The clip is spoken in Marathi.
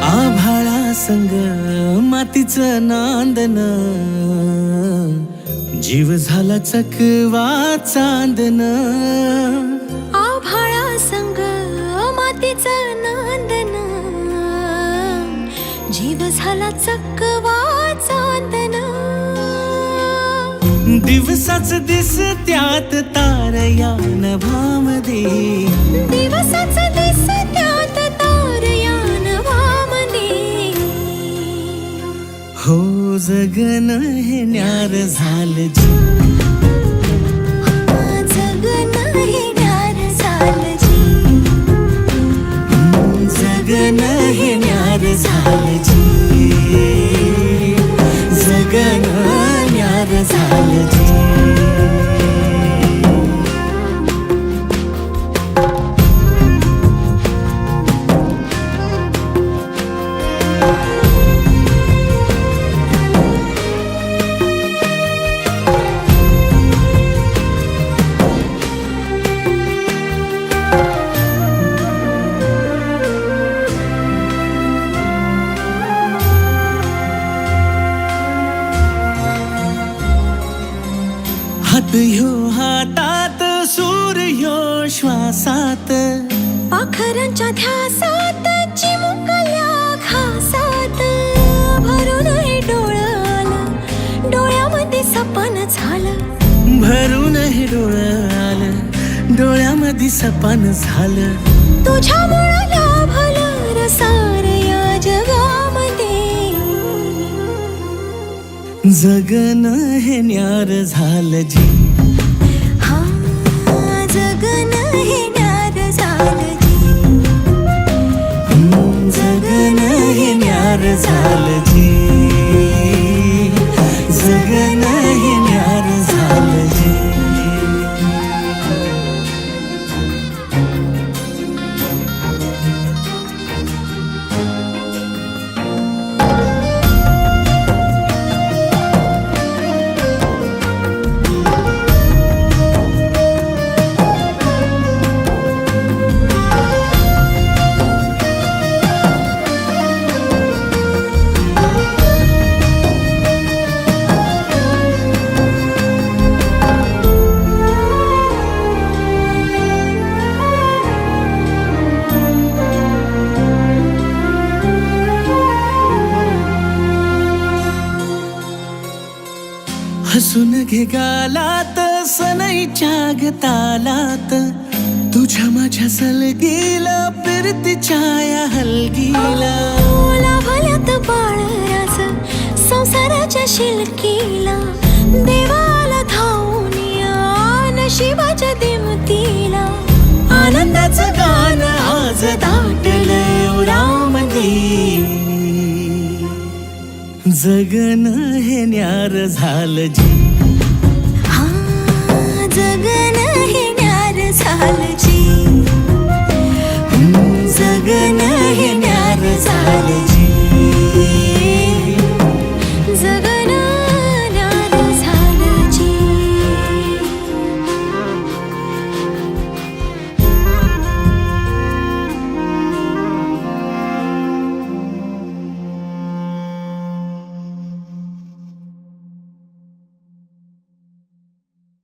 आभाळा संग मातीचं नांदन, जीव झाला चकवा चांदन. आभाळा संग मातीचं नांदन, जीव झाला चकवा चांदन. दिवसाच दिसत्यात तारया नभामध्ये, दिवसाच दिसत्यात तारया नभामध्ये. हो जगन हे न्यार झालं जी, जगन हे न्यार झालं जी. जगन हे न्यार झालं जी, जगन न्यार झालं जी. हात ह्यो हातात, सूर ह्यो श्वासात, पाखरांच्या ध्यासात, चिमुकल्या घासात. भरून हे डोळं आलं, डोळ्यामध्ये सपन झालं. भरून हे डोळं आलं, डोळ्यामध्ये सपन झालं. तुझ्यामुळं लाभलं रसार या जगामध्ये. जगन हे न्यार झालं जी, हा जगन हे न्यार झालं जी. जगन हे न्यार झालं जी, जगन हे न्यार झालं जी. हसून घे गालात, सनईच्या गतालात, तुझ्या माझ्या सलगीला, फिरतीच्या या हलगीला. लाभल्यात बाळराज संसाराच्या शिलकीला. देवाला धावून या नशिबाच्या दिमतीला. आनंदाचं गाण आज दाटलं उरामध्ये. जगन हे न्यार झालं जी, हा जगन हे न्यार झालं जी. जगन हे न्यार झालं जी.